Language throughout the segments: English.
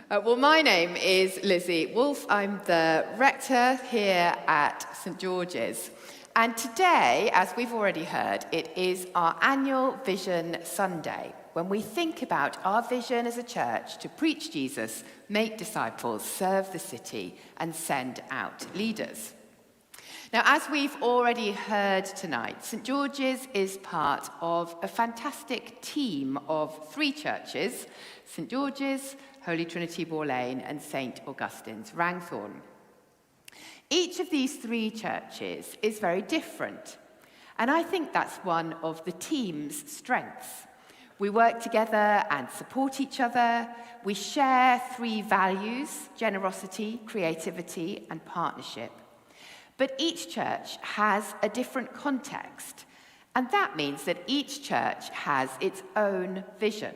Well, my name is Lizzy Wolfe. I'm the rector here at St George's. And today, as we've already heard, it is our annual Vision Sunday, when we think about our vision as a church to preach Jesus, make disciples, serve the city, and send out leaders. Now, as we've already heard tonight, St George's is part of a fantastic team of three churches: St George's, Holy Trinity Boar Lane, and St Augustine's Wranthorne. Each of these three churches is very different, and I think that's one of the team's strengths. We work together and support each other. We share three values: generosity, creativity, and partnership. But each church has a different context, and that means that each church has its own vision.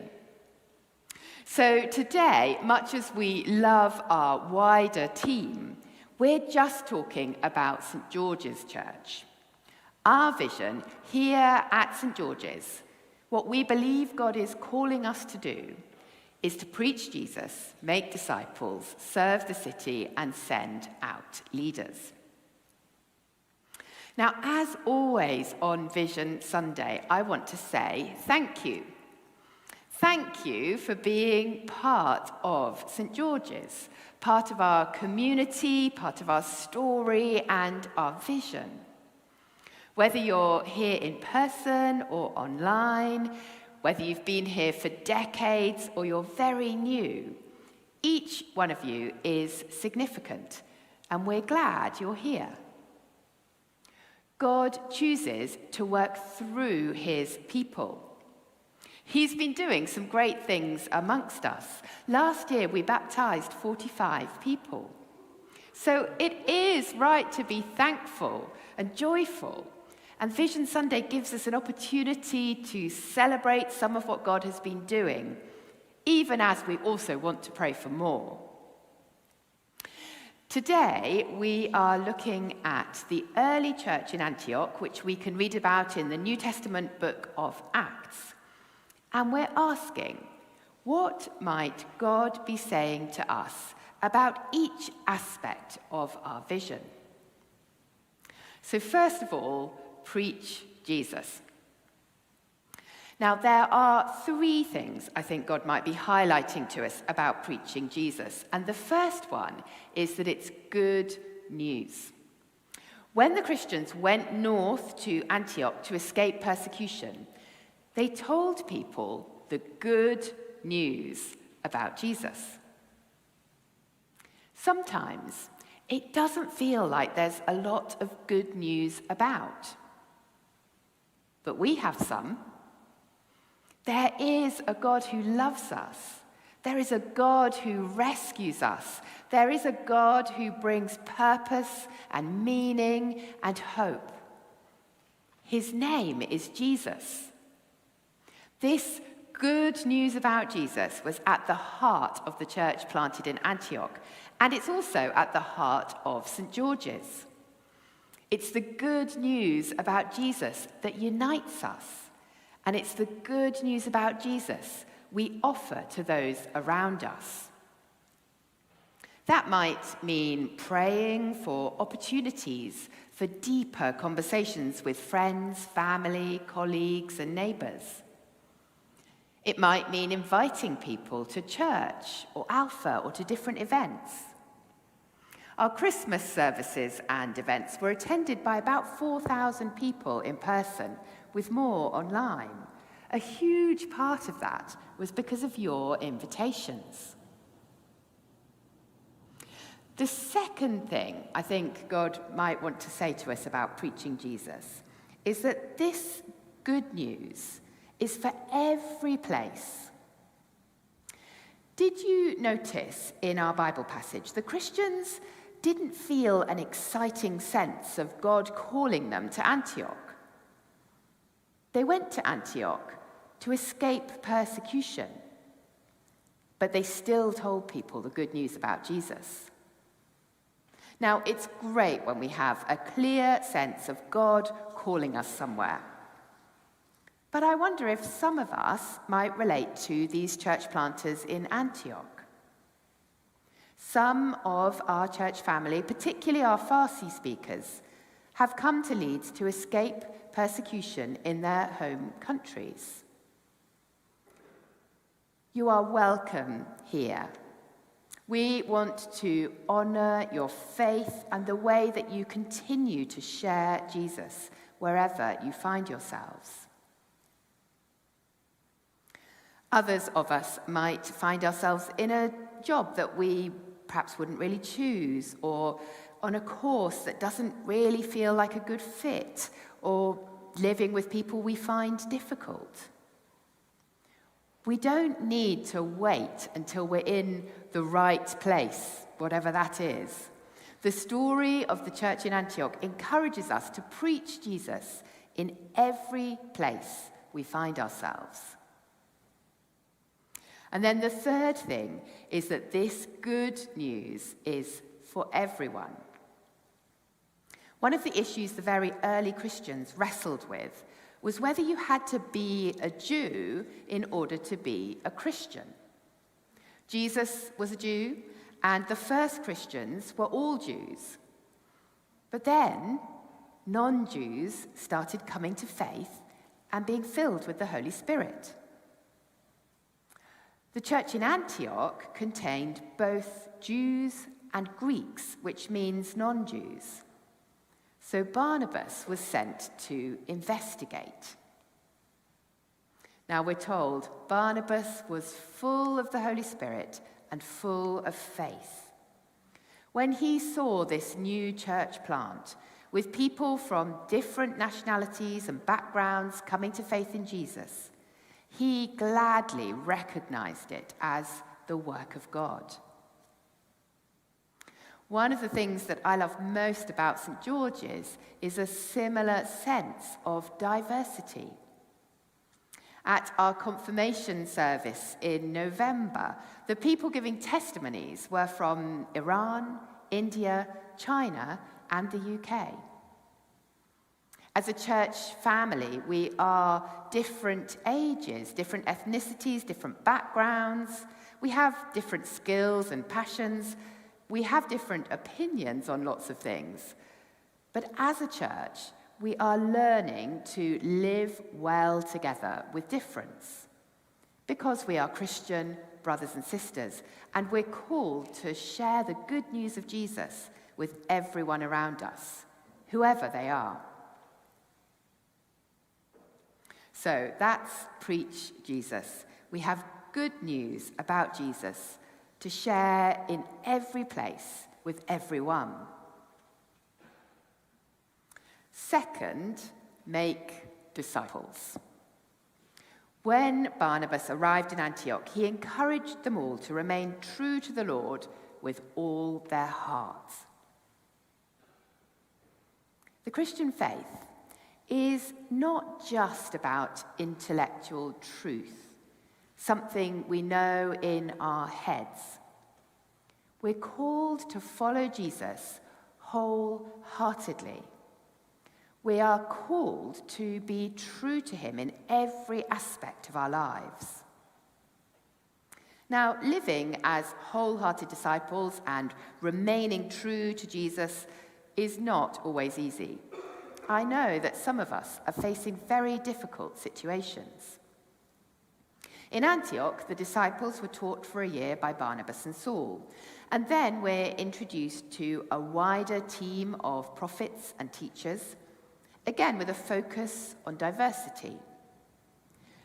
So today, much as we love our wider team, we're just talking about St George's Church. Our vision here at St George's, what we believe God is calling us to do, is to preach Jesus, make disciples, serve the city, and send out leaders. Now, as always on Vision Sunday, I want to say thank you. Thank you for being part of St George's, part of our community, part of our story and our vision. Whether you're here in person or online, whether you've been here for decades or you're very new, each one of you is significant, and we're glad you're here. God chooses to work through his people. He's been doing some great things amongst us. Last year, we baptized 45 people. So it is right to be thankful and joyful. And Vision Sunday gives us an opportunity to celebrate some of what God has been doing, even as we also want to pray for more. Today, we are looking at the early church in Antioch, which we can read about in the New Testament book of Acts. And we're asking, what might God be saying to us about each aspect of our vision? So first of all, preach Jesus. Now, there are three things I think God might be highlighting to us about preaching Jesus. And the first one is that it's good news. When the Christians went north to Antioch to escape persecution, they told people the good news about Jesus. Sometimes it doesn't feel like there's a lot of good news about. But we have some. There is a God who loves us. There is a God who rescues us. There is a God who brings purpose and meaning and hope. His name is Jesus. This good news about Jesus was at the heart of the church planted in Antioch, and it's also at the heart of St George's. It's the good news about Jesus that unites us. And it's the good news about Jesus we offer to those around us. That might mean praying for opportunities for deeper conversations with friends, family, colleagues, and neighbours. It might mean inviting people to church or Alpha or to different events. Our Christmas services and events were attended by about 4,000 people in person, with more online. A huge part of that was because of your invitations. The second thing I think God might want to say to us about preaching Jesus is that this good news is for every place. Did you notice in our Bible passage, the Christians didn't feel an exciting sense of God calling them to Antioch? They went to Antioch to escape persecution, but they still told people the good news about Jesus. Now, it's great when we have a clear sense of God calling us somewhere. But I wonder if some of us might relate to these church planters in Antioch. Some of our church family, particularly our Farsi speakers, have come to Leeds to escape persecution in their home countries. You are welcome here. We want to honour your faith and the way that you continue to share Jesus wherever you find yourselves. Others of us might find ourselves in a job that we perhaps wouldn't really choose, or on a course that doesn't really feel like a good fit, or living with people we find difficult. We don't need to wait until we're in the right place, whatever that is. The story of the church in Antioch encourages us to preach Jesus in every place we find ourselves. And then the third thing is that this good news is for everyone. One of the issues the very early Christians wrestled with was whether you had to be a Jew in order to be a Christian. Jesus was a Jew, and the first Christians were all Jews. But then, non-Jews started coming to faith and being filled with the Holy Spirit. The church in Antioch contained both Jews and Greeks, which means non-Jews. So Barnabas was sent to investigate. Now we're told Barnabas was full of the Holy Spirit and full of faith. When he saw this new church plant with people from different nationalities and backgrounds coming to faith in Jesus, he gladly recognized it as the work of God. One of the things that I love most about St. George's is a similar sense of diversity. At our confirmation service in November, the people giving testimonies were from Iran, India, China, and the UK. As a church family, we are different ages, different ethnicities, different backgrounds. We have different skills and passions. We have different opinions on lots of things. But as a church, we are learning to live well together with difference, because we are Christian brothers and sisters, and we're called to share the good news of Jesus with everyone around us, whoever they are. So that's Preach Jesus. We have good news about Jesus to share in every place with everyone. Second, make disciples. When Barnabas arrived in Antioch, he encouraged them all to remain true to the Lord with all their hearts. The Christian faith is not just about intellectual truth, something we know in our heads. We're called to follow Jesus wholeheartedly. We are called to be true to him in every aspect of our lives. Now, living as wholehearted disciples and remaining true to Jesus is not always easy. I know that some of us are facing very difficult situations. In Antioch, the disciples were taught for a year by Barnabas and Saul, and then we're introduced to a wider team of prophets and teachers, again with a focus on diversity.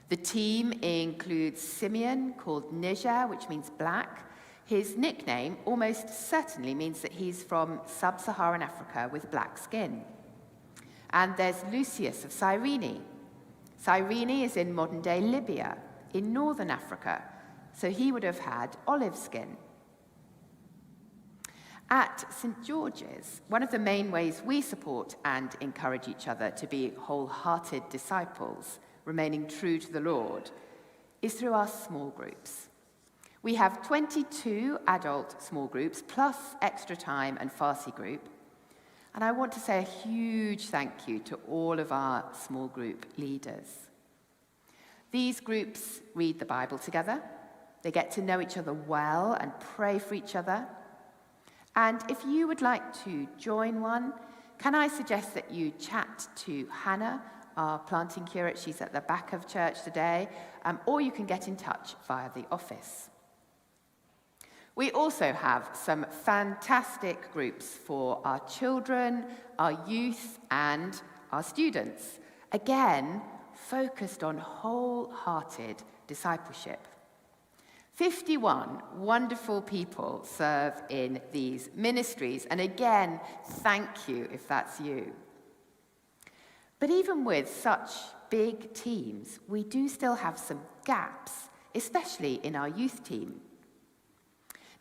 The team includes Simeon, called Niger, which means black. His nickname almost certainly means that he's from sub-Saharan Africa with black skin. And there's Lucius of Cyrene. Cyrene is in modern-day Libya, in northern Africa, so he would have had olive skin. At St. George's, one of the main ways we support and encourage each other to be wholehearted disciples, remaining true to the Lord, is through our small groups. We have 22 adult small groups, plus extra time and Farsi group. And I want to say a huge thank you to all of our small group leaders. These groups read the Bible together. They get to know each other well and pray for each other. And if you would like to join one, can I suggest that you chat to Hannah, our planting curate? She's at the back of church today, or you can get in touch via the office. We also have some fantastic groups for our children, our youth, and our students. Again, focused on wholehearted discipleship. 51 wonderful people serve in these ministries, and again, thank you if that's you. But even with such big teams, we do still have some gaps, especially in our youth team.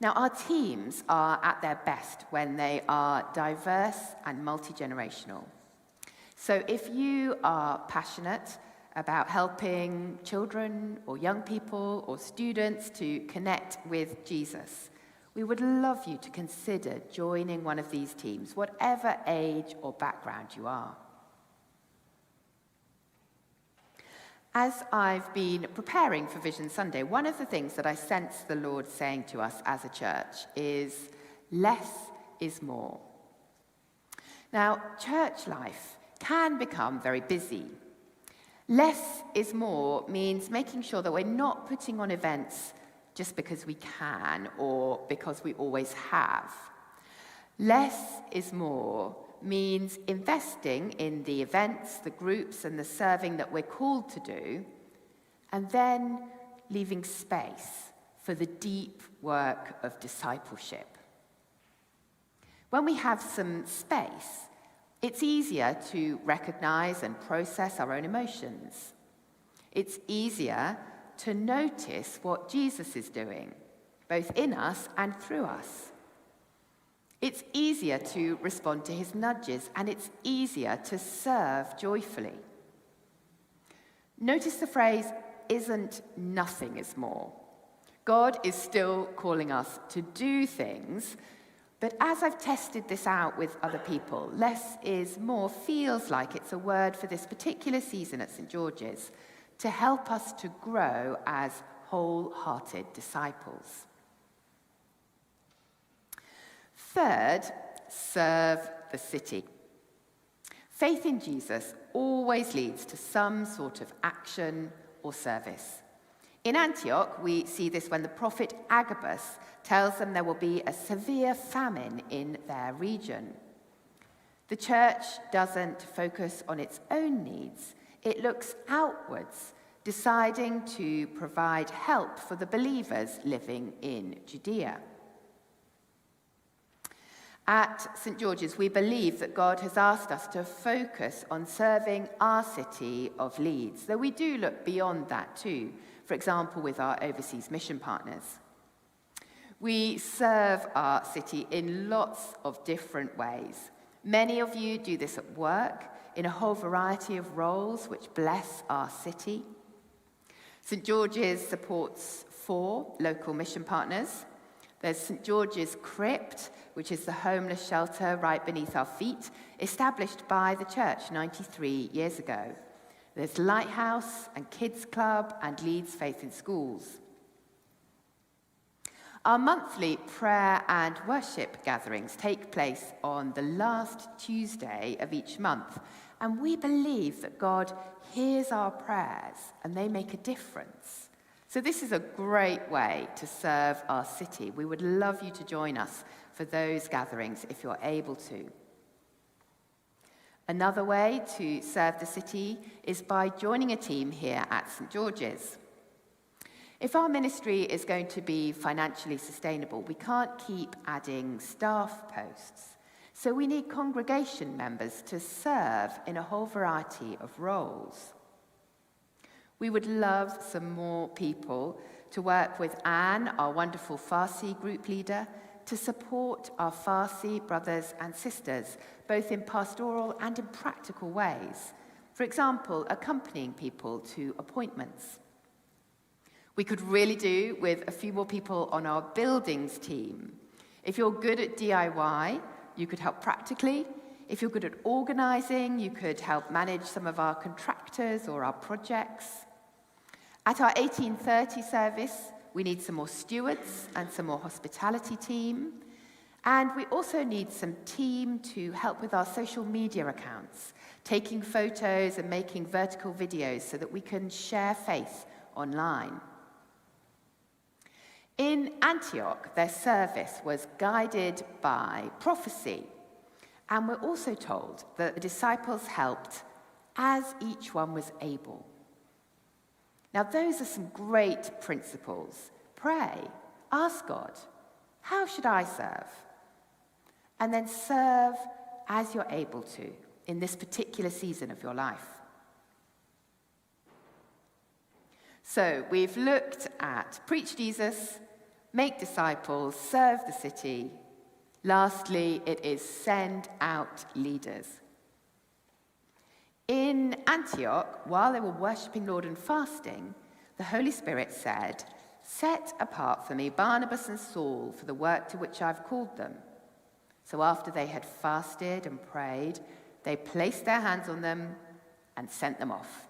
Now, our teams are at their best when they are diverse and multi-generational. So if you are passionate about helping children or young people or students to connect with Jesus, we would love you to consider joining one of these teams, whatever age or background you are. As I've been preparing for Vision Sunday, one of the things that I sense the Lord saying to us as a church is less is more. Now, church life can become very busy. Less is more means making sure that we're not putting on events just because we can or because we always have. Less is more means investing in the events, the groups, and the serving that we're called to do, and then leaving space for the deep work of discipleship. When we have some space, it's easier to recognize and process our own emotions. It's easier to notice what Jesus is doing, both in us and through us. It's easier to respond to his nudges, and it's easier to serve joyfully. Notice the phrase, isn't nothing is more. God is still calling us to do things, but as I've tested this out with other people, less is more feels like it's a word for this particular season at St. George's to help us to grow as wholehearted disciples. Third, serve the city. Faith in Jesus always leads to some sort of action or service. In Antioch, we see this when the prophet Agabus tells them there will be a severe famine in their region. The church doesn't focus on its own needs. It looks outwards, deciding to provide help for the believers living in Judea. At St. George's, we believe that God has asked us to focus on serving our city of Leeds, though we do look beyond that too, for example, with our overseas mission partners. We serve our city in lots of different ways. Many of you do this at work, in a whole variety of roles which bless our city. St. George's supports 4 local mission partners. There's St. George's Crypt, which is the homeless shelter right beneath our feet, established by the church 93 years ago. There's Lighthouse and Kids Club and Leeds Faith in Schools. Our monthly prayer and worship gatherings take place on the last Tuesday of each month, and we believe that God hears our prayers and they make a difference. So this is a great way to serve our city. We would love you to join us for those gatherings if you're able to. Another way to serve the city is by joining a team here at St. George's. If our ministry is going to be financially sustainable, we can't keep adding staff posts. So we need congregation members to serve in a whole variety of roles. We would love some more people to work with Anne, our wonderful Farsi group leader, to support our Farsi brothers and sisters, both in pastoral and in practical ways. For example, accompanying people to appointments. We could really do with a few more people on our buildings team. If you're good at DIY, you could help practically. If you're good at organising, you could help manage some of our contractors or our projects. At our 1830 service, we need some more stewards and some more hospitality team. And we also need some team to help with our social media accounts, taking photos and making vertical videos so that we can share faith online. In Antioch, their service was guided by prophecy. And we're also told that the disciples helped as each one was able. Now, those are some great principles. Pray, ask God, how should I serve? And then serve as you're able to in this particular season of your life. So we've looked at preach Jesus, make disciples, serve the city. Lastly, it is send out leaders. In Antioch, while they were worshipping Lord and fasting, the Holy Spirit said, "Set apart for me Barnabas and Saul for the work to which I've called them." So after they had fasted and prayed, they placed their hands on them and sent them off.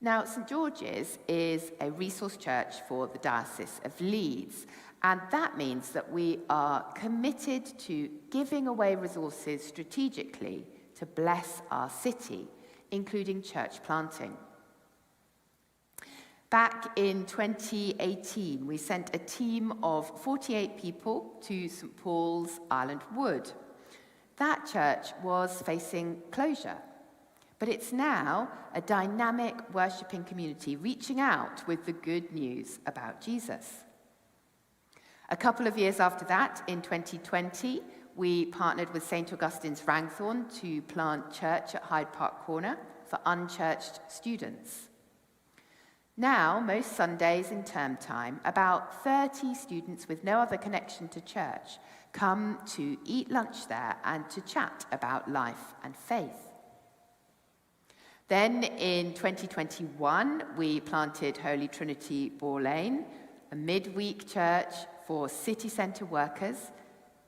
Now, St. George's is a resource church for the Diocese of Leeds, and that means that we are committed to giving away resources strategically to bless our city, including church planting. Back in 2018, we sent a team of 48 people to St. Paul's, Island Wood. That church was facing closure, but it's now a dynamic worshipping community reaching out with the good news about Jesus. A couple of years after that, in 2020, we partnered with St. Augustine's Wrangthorne to plant church at Hyde Park Corner for unchurched students. Now, most Sundays in term time, about 30 students with no other connection to church come to eat lunch there and to chat about life and faith. Then in 2021, we planted Holy Trinity Boar Lane, a midweek church for city centre workers,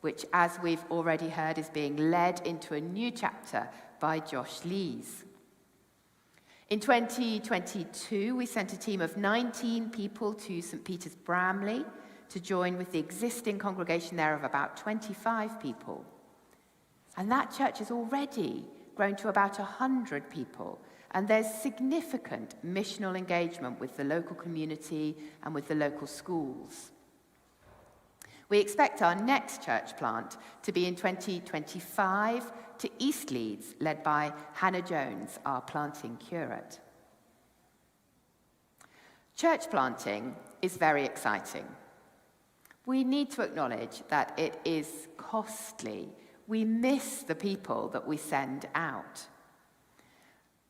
which, as we've already heard, is being led into a new chapter by Josh Lees. In 2022, we sent a team of 19 people to St. Peter's Bramley to join with the existing congregation there of about 25 people. And that church has already grown to about 100 people, and there's significant missional engagement with the local community and with the local schools. We expect our next church plant to be in 2025 to East Leeds, led by Hannah Jones, our planting curate. Church planting is very exciting. We need to acknowledge that it is costly. We miss the people that we send out.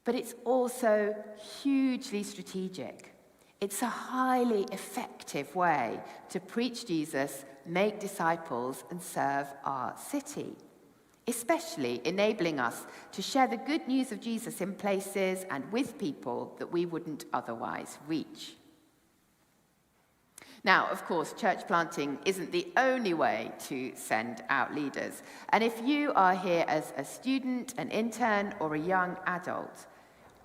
But it's also hugely strategic. It's a highly effective way to preach Jesus, make disciples, and serve our city, especially enabling us to share the good news of Jesus in places and with people that we wouldn't otherwise reach. Now, of course, church planting isn't the only way to send out leaders. And if you are here as a student, an intern, or a young adult,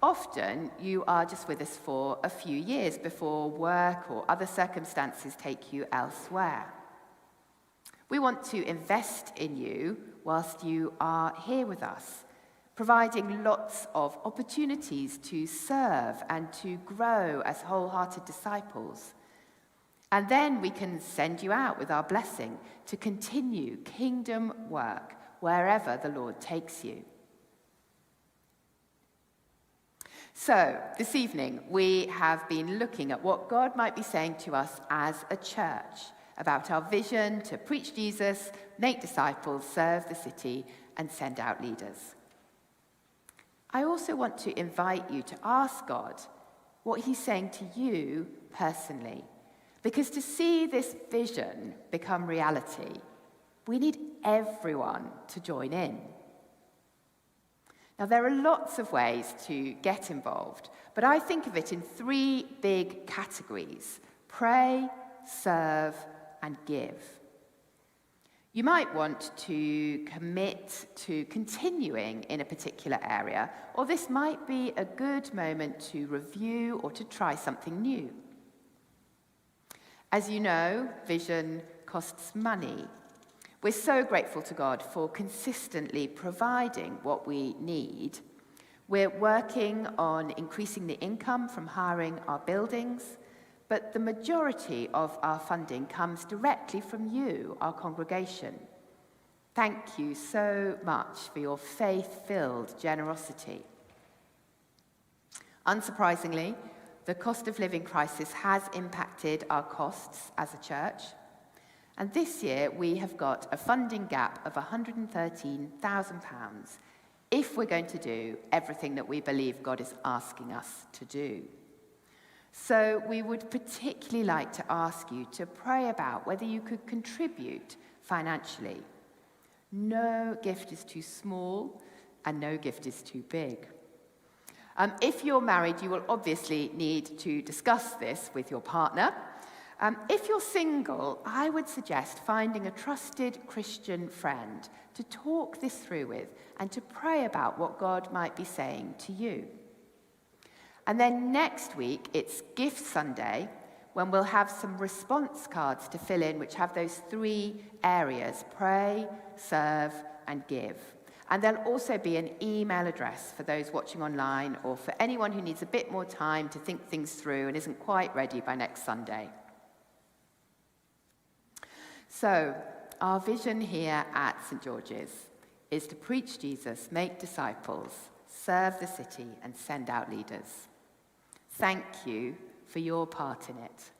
often you are just with us for a few years before work or other circumstances take you elsewhere. We want to invest in you whilst you are here with us, providing lots of opportunities to serve and to grow as wholehearted disciples. And then we can send you out with our blessing to continue kingdom work wherever the Lord takes you. So, this evening, we have been looking at what God might be saying to us as a church about our vision to preach Jesus, make disciples, serve the city, and send out leaders. I also want to invite you to ask God what he's saying to you personally, because to see this vision become reality, we need everyone to join in. Now, there are lots of ways to get involved, but I think of it in three big categories: pray, serve, and give. You might want to commit to continuing in a particular area, or this might be a good moment to review or to try something new. As you know, vision costs money. We're so grateful to God for consistently providing what we need. We're working on increasing the income from hiring our buildings, but the majority of our funding comes directly from you, our congregation. Thank you so much for your faith-filled generosity. Unsurprisingly, the cost of living crisis has impacted our costs as a church. And this year, we have got a funding gap of £113,000 if we're going to do everything that we believe God is asking us to do. So we would particularly like to ask you to pray about whether you could contribute financially. No gift is too small, and no gift is too big. If you're married, you will obviously need to discuss this with your partner. If you're single, I would suggest finding a trusted Christian friend to talk this through with and to pray about what God might be saying to you. And then next week, it's Gift Sunday, when we'll have some response cards to fill in, which have those 3 areas: pray, serve, and give. And there'll also be an email address for those watching online or for anyone who needs a bit more time to think things through and isn't quite ready by next Sunday. So, our vision here at St. George's is to preach Jesus, make disciples, serve the city, and send out leaders. Thank you for your part in it.